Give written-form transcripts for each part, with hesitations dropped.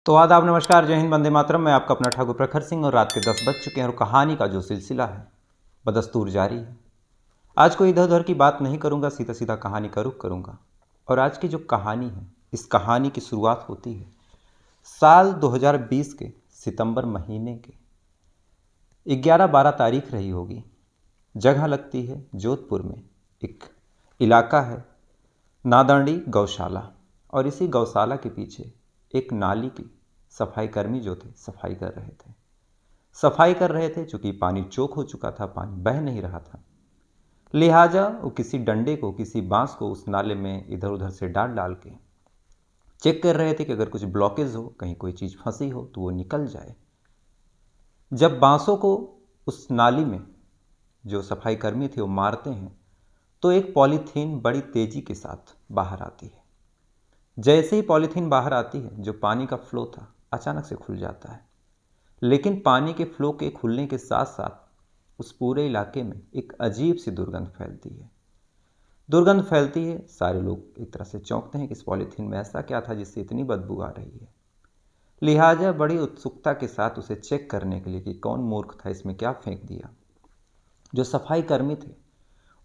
तो आदाब, नमस्कार, जय हिंद, वंदे मातरम। मैं आपका अपना ठाकुर प्रखर सिंह और रात के 10 बज चुके हैं और कहानी का जो सिलसिला है बदस्तूर जारी है। आज कोई इधर उधर की बात नहीं करूंगा, सीधा सीधा कहानी का रुख करूंगा। और आज की जो कहानी है, इस कहानी की शुरुआत होती है साल 2020 के सितंबर महीने के 11-12 तारीख रही होगी। जगह लगती है जोधपुर में, एक इलाका है नादंडी गौशाला। और इसी गौशाला के पीछे एक नाली की सफाई कर्मी जो थे सफाई कर रहे थे। चूंकि पानी चोक हो चुका था, पानी बह नहीं रहा था, लिहाजा वो किसी डंडे को, किसी बांस को उस नाले में इधर उधर से डाल डाल के चेक कर रहे थे कि अगर कुछ ब्लॉकेज हो, कहीं कोई चीज़ फंसी हो तो वो निकल जाए। जब बांसों को उस नाली में जो सफाई कर्मी थे वो मारते हैं तो एक पॉलीथीन बड़ी तेजी के साथ बाहर आती है। जैसे ही पॉलीथीन बाहर आती है, जो पानी का फ्लो था अचानक से खुल जाता है। लेकिन पानी के फ्लो के खुलने के साथ साथ उस पूरे इलाके में एक अजीब सी दुर्गंध फैलती है। सारे लोग एक तरह से चौंकते हैं कि इस पॉलीथीन में ऐसा क्या था जिससे इतनी बदबू आ रही है। लिहाजा बड़ी उत्सुकता के साथ उसे चेक करने के लिए कि कौन मूर्ख था, इसमें क्या फेंक दिया, जो सफाई कर्मी थे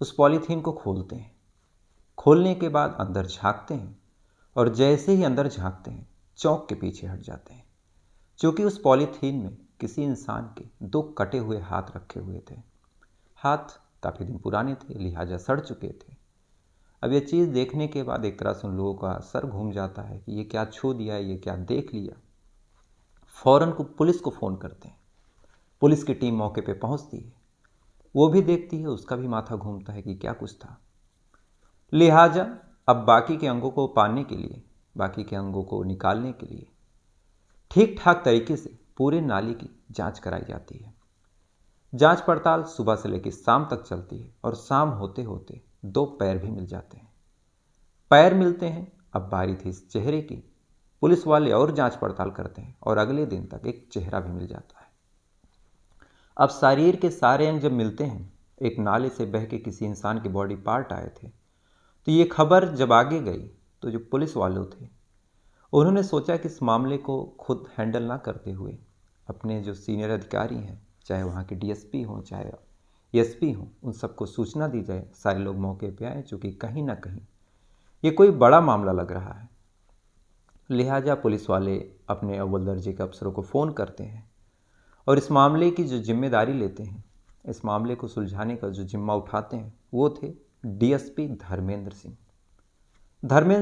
उस पॉलीथीन को खोलते हैं। खोलने के बाद अंदर झांकते हैं और जैसे ही अंदर झांकते हैं चौंक के पीछे हट जाते हैं, क्योंकि उस पॉलीथीन में किसी इंसान के 2 कटे हुए हाथ रखे हुए थे। हाथ काफ़ी दिन पुराने थे, लिहाजा सड़ चुके थे। अब ये चीज़ देखने के बाद एक तरह से उन लोगों का सर घूम जाता है कि ये क्या छू दिया है, ये क्या देख लिया। फ़ौरन को पुलिस को फ़ोन करते हैं। पुलिस की टीम मौके पे पहुंचती है, वो भी देखती है, उसका भी माथा घूमता है कि क्या कुछ था। लिहाजा अब बाकी के अंगों को पाने के लिए, बाकी के अंगों को निकालने के लिए ठीक ठाक तरीके से पूरे नाली की जांच कराई जाती है। जांच पड़ताल सुबह से लेकर शाम तक चलती है और शाम होते होते 2 पैर भी मिल जाते हैं। पैर मिलते हैं, अब बारी थी इस चेहरे की। पुलिस वाले और जांच पड़ताल करते हैं और अगले दिन तक एक चेहरा भी मिल जाता है। अब शरीर के सारे अंग जब मिलते हैं, एक नाले से बह के किसी इंसान के बॉडी पार्ट आए थे, तो ये खबर जब आगे गई तो जो पुलिस वाले थे उन्होंने सोचा कि इस मामले को खुद हैंडल ना करते हुए अपने जो सीनियर अधिकारी हैं, चाहे वहाँ के डीएसपी हों, चाहे एसपी हों, उन सबको सूचना दी जाए। सारे लोग मौके पे आए, चूँकि कहीं ना कहीं ये कोई बड़ा मामला लग रहा है। लिहाजा पुलिस वाले अपने अव्वल दर्जे के अफसरों को फ़ोन करते हैं और इस मामले की जो जिम्मेदारी लेते हैं, इस मामले को सुलझाने का जो जिम्मा उठाते हैं, वो थे डीएसपी धर्मेंद्र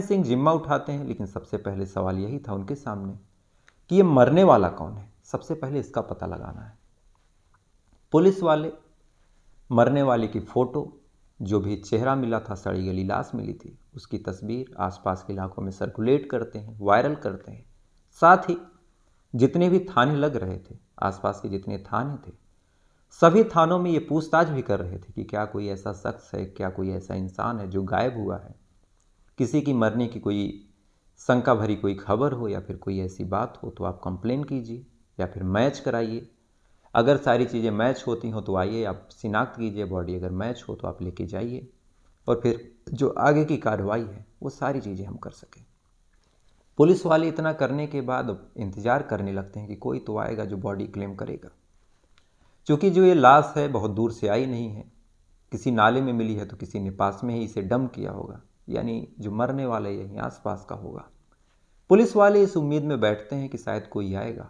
सिंह जिम्मा उठाते हैं। लेकिन सबसे पहले सवाल यही था उनके सामने कि ये मरने वाला कौन है, सबसे पहले इसका पता लगाना है। पुलिस वाले मरने वाले की फ़ोटो, जो भी चेहरा मिला था, सड़ी गली लाश मिली थी, उसकी तस्वीर आसपास के इलाकों में सर्कुलेट करते हैं, वायरल करते हैं। साथ ही जितने भी थाने लग रहे थे, आसपास के जितने थाने थे, सभी थानों में ये पूछताछ भी कर रहे थे कि क्या कोई ऐसा शख्स है, क्या कोई ऐसा इंसान है जो गायब हुआ है। किसी की मरने की कोई शंका भरी कोई खबर हो या फिर कोई ऐसी बात हो तो आप कंप्लेन कीजिए या फिर मैच कराइए। अगर सारी चीज़ें मैच होती हों तो आइए, आप शिनाख्त कीजिए बॉडी, अगर मैच हो तो आप लेके जाइए और फिर जो आगे की कार्रवाई है वो सारी चीज़ें हम कर सकें। पुलिस वाले इतना करने के बाद अब इंतज़ार करने लगते हैं कि कोई तो आएगा जो बॉडी क्लेम करेगा। क्योंकि जो ये लाश है बहुत दूर से आई नहीं है, किसी नाले में मिली है तो किसी ने पास में ही इसे डंप किया होगा, यानी जो मरने वाला यहीं आसपास का होगा। पुलिस वाले इस उम्मीद में बैठते हैं कि शायद कोई आएगा,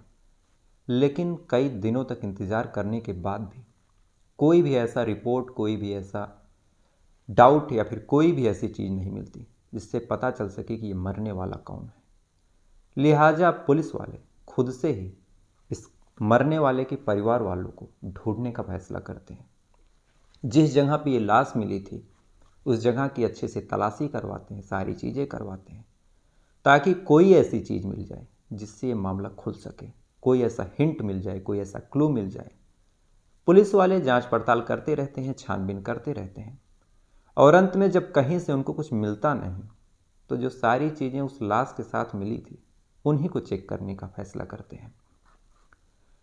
लेकिन कई दिनों तक इंतज़ार करने के बाद भी कोई भी ऐसा रिपोर्ट, कोई भी ऐसा डाउट या फिर कोई भी ऐसी चीज़ नहीं मिलती जिससे पता चल सके कि ये मरने वाला कौन है। लिहाजा पुलिस वाले खुद से ही इस मरने वाले के परिवार वालों को ढूंढने का फैसला करते हैं। जिस जगह पे ये लाश मिली थी उस जगह की अच्छे से तलाशी करवाते हैं, सारी चीज़ें करवाते हैं, ताकि कोई ऐसी चीज़ मिल जाए जिससे ये मामला खुल सके, कोई ऐसा हिंट मिल जाए, कोई ऐसा क्लू मिल जाए। पुलिस वाले जांच पड़ताल करते रहते हैं, छानबीन करते रहते हैं और अंत में जब कहीं से उनको कुछ मिलता नहीं तो जो सारी चीज़ें उस लाश के साथ मिली थी उन्हीं को चेक करने का फैसला करते हैं।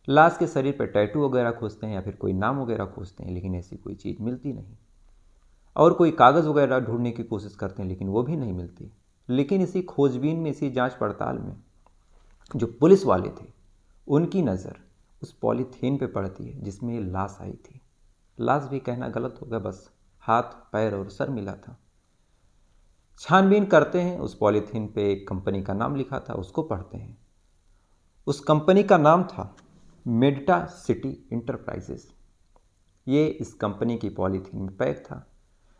लाश के शरीर पर टैटू वगैरह खोजते हैं या फिर कोई नाम वगैरह खोजते हैं, लेकिन ऐसी कोई चीज़ मिलती नहीं। और कोई कागज़ वगैरह ढूंढने की कोशिश करते हैं, लेकिन वो भी नहीं मिलती। लेकिन इसी खोजबीन में, इसी जांच पड़ताल में जो पुलिस वाले थे उनकी नज़र उस पॉलीथीन पे पड़ती है जिसमें ये लाश आई थी। लाश भी कहना गलत होगा, बस हाथ पैर और सर मिला था। छानबीन करते हैं, उस पॉलीथीन पे एक कंपनी का नाम लिखा था, उसको पढ़ते हैं। उस कंपनी का नाम था मेडटा सिटी इंटरप्राइजेस। ये इस कंपनी की पॉलीथीन में पैक था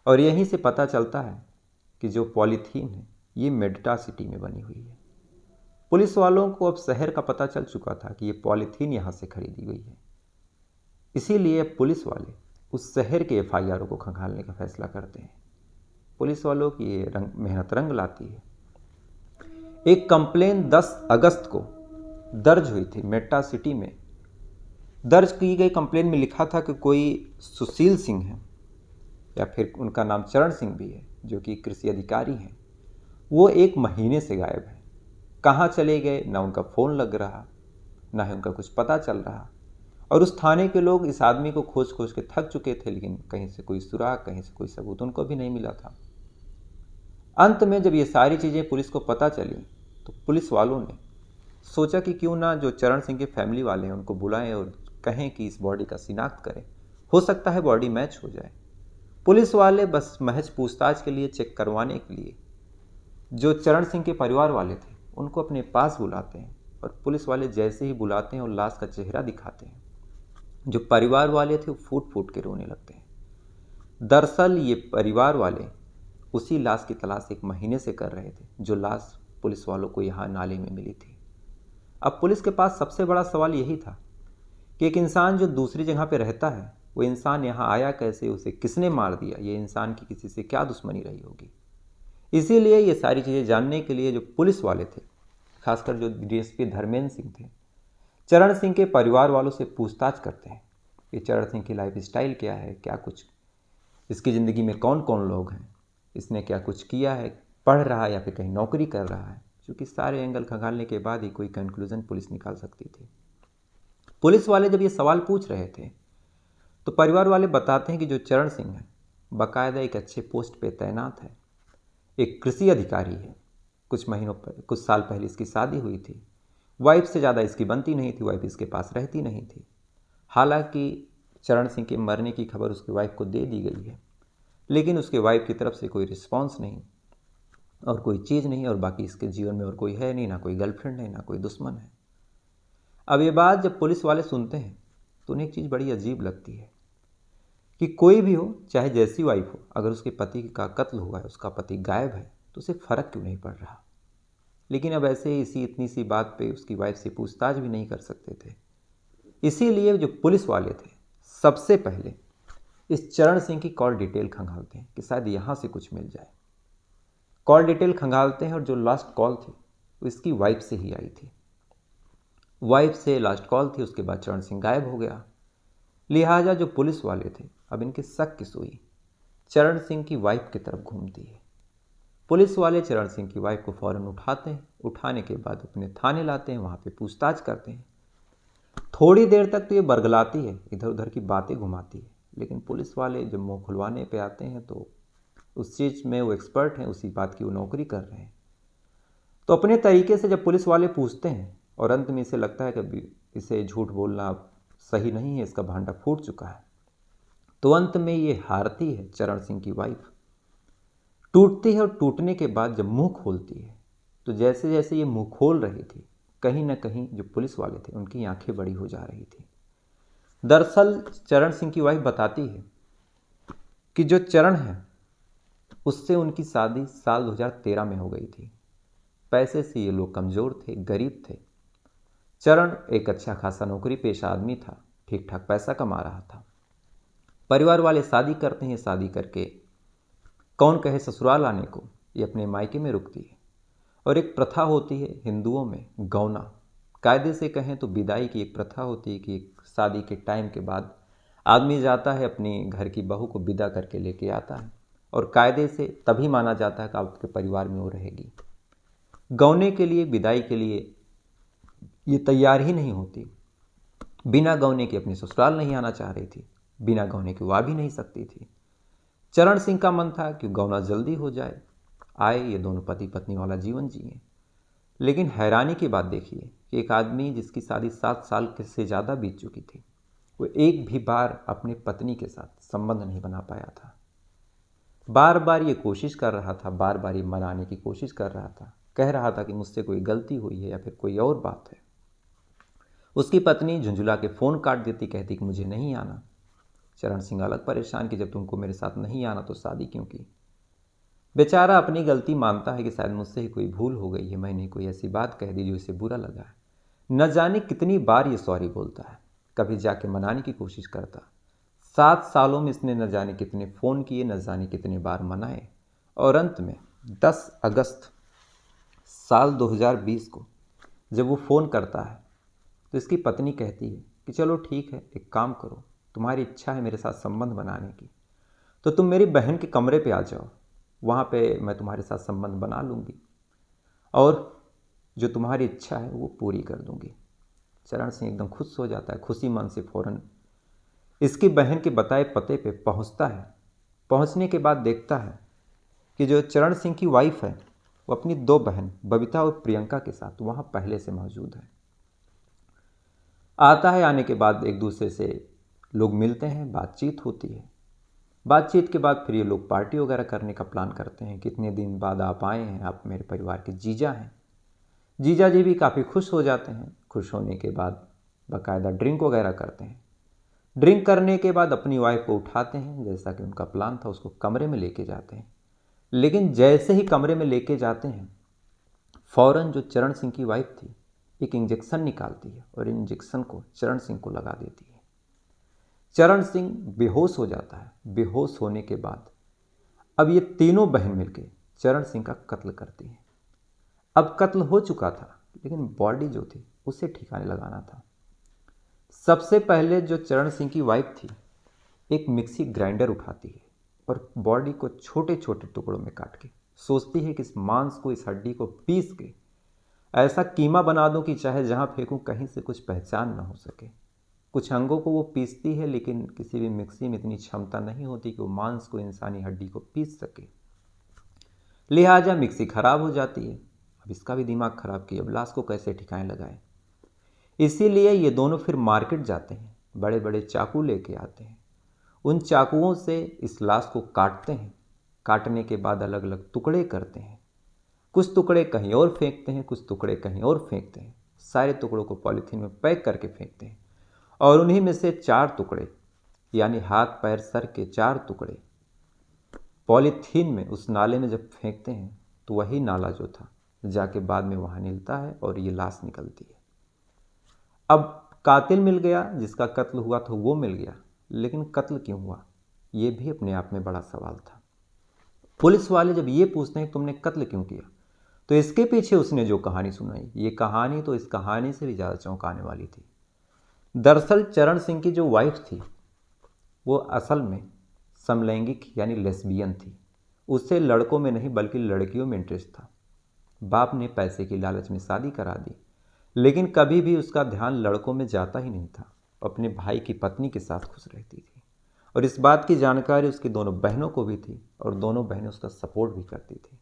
और यहीं से पता चलता है कि जो पॉलीथीन है ये मेडटा सिटी में बनी हुई है। पुलिस वालों को अब शहर का पता चल चुका था कि ये पॉलीथीन यहाँ से खरीदी गई है। इसीलिए अब पुलिस वाले उस शहर के एफआईआर को खंगालने का फैसला करते हैं। पुलिस वालों की ये मेहनत रंग लाती है। एक कंप्लेन 10 अगस्त को दर्ज हुई थी मेडटा सिटी में। दर्ज की गई कंप्लेन में लिखा था कि कोई सुशील सिंह है, या फिर उनका नाम चरण सिंह भी है, जो कि कृषि अधिकारी हैं। वो 1 महीने से गायब है। कहाँ चले गए, ना उनका फ़ोन लग रहा, ना ही उनका कुछ पता चल रहा। और उस थाने के लोग इस आदमी को खोज खोज के थक चुके थे, लेकिन कहीं से कोई सुराग, कहीं से कोई सबूत उनको भी नहीं मिला था। अंत में जब ये सारी चीज़ें पुलिस को पता चली तो पुलिस वालों ने सोचा कि क्यों ना जो चरण सिंह के फैमिली वाले हैं उनको बुलाएं और कहें कि इस बॉडी का शिनाख्त करें, हो सकता है बॉडी मैच हो जाए। पुलिस वाले बस महज पूछताछ के लिए, चेक करवाने के लिए जो चरण सिंह के परिवार वाले थे उनको अपने पास बुलाते हैं। और पुलिस वाले जैसे ही बुलाते हैं और लाश का चेहरा दिखाते हैं, जो परिवार वाले थे वो फूट फूट के रोने लगते हैं। दरअसल ये परिवार वाले उसी लाश की तलाश 1 महीने से कर रहे थे, जो लाश पुलिस वालों को यहाँ नाले में मिली थी। अब पुलिस के पास सबसे बड़ा सवाल यही था कि एक इंसान जो दूसरी जगह पे रहता है, वो इंसान यहाँ आया कैसे, उसे किसने मार दिया, ये इंसान की किसी से क्या दुश्मनी रही होगी। इसीलिए ये सारी चीज़ें जानने के लिए जो पुलिस वाले थे, खासकर जो डीएसपी धर्मेंद्र सिंह थे, चरण सिंह के परिवार वालों से पूछताछ करते हैं कि चरण सिंह की लाइफ स्टाइल क्या है, क्या कुछ इसकी ज़िंदगी में कौन कौन लोग हैं, इसने क्या कुछ किया है, पढ़ रहा है या फिर कहीं नौकरी कर रहा है। क्योंकि सारे एंगल खंगालने के बाद ही कोई कंक्लूजन पुलिस निकाल सकती थी। पुलिस वाले जब ये सवाल पूछ रहे थे तो परिवार वाले बताते हैं कि जो चरण सिंह है बाकायदा एक अच्छे पोस्ट पे तैनात है, एक कृषि अधिकारी है। कुछ साल पहले इसकी शादी हुई थी। वाइफ से ज़्यादा इसकी बनती नहीं थी, वाइफ इसके पास रहती नहीं थी। हालांकि चरण सिंह के मरने की खबर उसकी वाइफ को दे दी गई है, लेकिन उसके वाइफ की तरफ से कोई रिस्पॉन्स नहीं और कोई चीज़ नहीं, और बाकी इसके जीवन में और कोई है नहीं, ना कोई गर्लफ्रेंड है, ना कोई दुश्मन है। अब ये बात जब पुलिस वाले सुनते हैं तो उन्हें एक चीज़ बड़ी अजीब लगती है कि कोई भी हो, चाहे जैसी वाइफ हो, अगर उसके पति का कत्ल हुआ है, उसका पति गायब है, तो उसे फ़र्क क्यों नहीं पड़ रहा। लेकिन अब ऐसे इसी इतनी सी बात पे उसकी वाइफ से पूछताछ भी नहीं कर सकते थे। इसीलिए जो पुलिस वाले थे सबसे पहले इस चरण सिंह की कॉल डिटेल खंगालते हैं कि शायद यहाँ से कुछ मिल जाए। कॉल डिटेल खंगालते हैं और जो लास्ट कॉल थी वो इसकी वाइफ से ही आई थी। वाइफ से लास्ट कॉल थी, उसके बाद चरण सिंह गायब हो गया। लिहाजा जो पुलिस वाले थे अब इनके शक की सुई चरण सिंह की वाइफ की तरफ घूमती है। पुलिस वाले चरण सिंह की वाइफ को फ़ौरन उठाते हैं। उठाने के बाद अपने थाने लाते हैं, वहाँ पे पूछताछ करते हैं। थोड़ी देर तक तो ये बरगलाती है, इधर उधर की बातें घुमाती है, लेकिन पुलिस वाले जब मुँह खुलवाने पे आते हैं तो उस चीज़ में वो एक्सपर्ट हैं, उसी बात की वो नौकरी कर रहे हैं। तो अपने तरीके से जब पुलिस वाले पूछते हैं और अंत में इसे लगता है कि इसे झूठ बोलना सही नहीं है, इसका भांडा फूट चुका है, तो अंत में ये हारती है चरण सिंह की वाइफ। टूटती है और टूटने के बाद जब मुंह खोलती है तो जैसे जैसे ये मुंह खोल रही थी, कहीं ना कहीं जो पुलिस वाले थे उनकी आंखें बड़ी हो जा रही थी। दरअसल चरण सिंह की वाइफ बताती है कि जो चरण है उससे उनकी शादी साल 2013 में हो गई थी। पैसे से ये लोग कमज़ोर थे, गरीब थे। चरण एक अच्छा खासा नौकरी पेशा आदमी था, ठीक ठाक पैसा कमा रहा था। परिवार वाले शादी करते हैं, शादी करके कौन कहे ससुराल आने को, ये अपने मायके में रुकती है। और एक प्रथा होती है हिंदुओं में, गौना, कायदे से कहें तो विदाई की एक प्रथा होती है कि शादी के टाइम के बाद आदमी जाता है अपने घर की बहू को विदा करके लेके आता है, और कायदे से तभी माना जाता है कि आपके परिवार में वो रहेगी। गौने के लिए, विदाई के लिए ये तैयार ही नहीं होती। बिना गौने के अपने ससुराल नहीं आना चाह रही थी, बिना गौने के वो आ भी नहीं सकती थी। चरण सिंह का मन था कि गौना जल्दी हो जाए, आए ये दोनों पति पत्नी वाला जीवन जिए। लेकिन हैरानी की बात देखिए कि एक आदमी जिसकी शादी 7 साल से ज़्यादा बीत चुकी थी, वो एक भी बार अपनी पत्नी के साथ संबंध नहीं बना पाया था। बार बार ये कोशिश कर रहा था, बार बार ये मनाने की कोशिश कर रहा था, कह रहा था कि मुझसे कोई गलती हुई है या फिर कोई और बात है। उसकी पत्नी झुंझुला के फ़ोन काट देती, कहती कि मुझे नहीं आना। चरण सिंह अलग परेशान कि जब तुमको मेरे साथ नहीं आना तो शादी क्यों की। बेचारा अपनी गलती मानता है कि शायद मुझसे ही कोई भूल हो गई है, मैंने कोई ऐसी बात कह दी जो इसे बुरा लगा है। न जाने कितनी बार ये सॉरी बोलता है, कभी जाके मनाने की कोशिश करता। 7 सालों में इसने न जाने कितने फ़ोन किए, न जाने कितने बार मनाए, और अंत में 10 अगस्त साल 2020 को जब वो फ़ोन करता है तो इसकी पत्नी कहती है कि चलो ठीक है, एक काम करो, तुम्हारी इच्छा है मेरे साथ संबंध बनाने की, तो तुम मेरी बहन के कमरे पे आ जाओ, वहाँ पे मैं तुम्हारे साथ संबंध बना लूँगी और जो तुम्हारी इच्छा है वो पूरी कर दूँगी। चरण सिंह एकदम खुश हो जाता है, खुशी मन से फ़ौरन इसकी बहन के बताए पते पे पहुँचता है। पहुँचने के बाद देखता है कि जो चरण सिंह की वाइफ है वो अपनी 2 बहन बबीता और प्रियंका के साथ वहाँ पहले से मौजूद है। आता है, आने के बाद एक दूसरे से लोग मिलते हैं, बातचीत होती है। बातचीत के बाद फिर ये लोग पार्टी वगैरह करने का प्लान करते हैं। कितने दिन बाद आप आए हैं, आप मेरे परिवार के जीजा हैं। जीजा जी भी काफ़ी खुश हो जाते हैं। खुश होने के बाद बाकायदा ड्रिंक वगैरह करते हैं। ड्रिंक करने के बाद अपनी वाइफ को उठाते हैं, जैसा कि उनका प्लान था, उसको कमरे में लेके जाते हैं। लेकिन जैसे ही कमरे में लेके जाते हैं, फ़ौरन जो चरण सिंह की वाइफ थी एक इंजेक्शन निकालती है और इंजेक्शन को चरण सिंह को लगा देती है। चरण सिंह बेहोश हो जाता है। बेहोश होने के बाद अब ये तीनों बहन मिलकर चरण सिंह का कत्ल करती हैं। अब कत्ल हो चुका था, लेकिन बॉडी जो थी उसे ठिकाने लगाना था। सबसे पहले जो चरण सिंह की वाइफ थी एक मिक्सी ग्राइंडर उठाती है और बॉडी को छोटे छोटे टुकड़ों में काट के सोचती है कि इस मांस को, इस हड्डी को पीस के ऐसा कीमा बना दूं कि चाहे जहां फेंकूं कहीं से कुछ पहचान ना हो सके। कुछ अंगों को वो पीसती है, लेकिन किसी भी मिक्सी में इतनी क्षमता नहीं होती कि वो मांस को, इंसानी हड्डी को पीस सके। लिहाजा मिक्सी खराब हो जाती है। अब इसका भी दिमाग खराब कि अब लाश को कैसे ठिकाने लगाए। इसीलिए ये दोनों फिर मार्केट जाते हैं, बड़े बड़े चाकू लेके आते हैं। उन चाकुओं से इस लाश को काटते हैं। काटने के बाद अलग अलग टुकड़े करते हैं। कुछ टुकड़े कहीं और फेंकते हैं, कुछ टुकड़े कहीं और फेंकते हैं। सारे टुकड़ों को पॉलीथीन में पैक करके फेंकते हैं और उन्हीं में से 4 टुकड़े, यानी हाथ पैर सर के 4 टुकड़े पॉलीथीन में उस नाले में जब फेंकते हैं तो वही नाला जो था जाके बाद में वहाँ मिलता है और ये लाश निकलती है। अब कातिल मिल गया, जिसका कत्ल हुआ था वो मिल गया, लेकिन कत्ल क्यों हुआ ये भी अपने आप में बड़ा सवाल था। पुलिस वाले जब ये पूछते हैं तुमने कत्ल क्यों किया, तो इसके पीछे उसने जो कहानी सुनाई, ये कहानी तो इस कहानी से भी ज़्यादा चौंकाने वाली थी। दरअसल चरण सिंह की जो वाइफ थी वो असल में समलैंगिक यानी लेस्बियन थी। उससे लड़कों में नहीं बल्कि लड़कियों में इंटरेस्ट था। बाप ने पैसे की लालच में शादी करा दी, लेकिन कभी भी उसका ध्यान लड़कों में जाता ही नहीं था। अपने भाई की पत्नी के साथ खुश रहती थी और इस बात की जानकारी उसकी दोनों बहनों को भी थी और दोनों बहनें उसका सपोर्ट भी करती थी।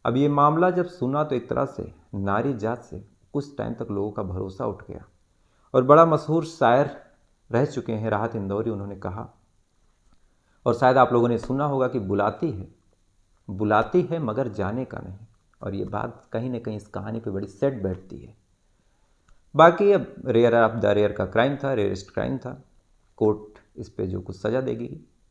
अब ये मामला जब सुना तो एक तरह से नारी जात से कुछ टाइम तक लोगों का भरोसा उठ गया। और बड़ा मशहूर शायर रह चुके हैं राहत इंदौरी, उन्होंने कहा, और शायद आप लोगों ने सुना होगा कि बुलाती है मगर जाने का नहीं। और ये बात कहीं ना कहीं इस कहानी पे बड़ी सेट बैठती है। बाकी अब रेयर ऑफ द रेयर का क्राइम था, रेयरेस्ट क्राइम था। कोर्ट इस पे जो कुछ सज़ा देगी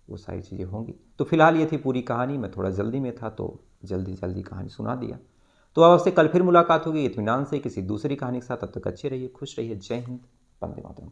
वो सारी चीज़ें होंगी। तो फिलहाल ये थी पूरी कहानी। मैं थोड़ा जल्दी में था तो जल्दी कहानी सुना दिया। तो अब आपसे कल फिर मुलाकात होगी इत्मीनान से किसी दूसरी कहानी के साथ। तब तक अच्छे रहिए, खुश रहिए। जय हिंद, वंदे मातरम।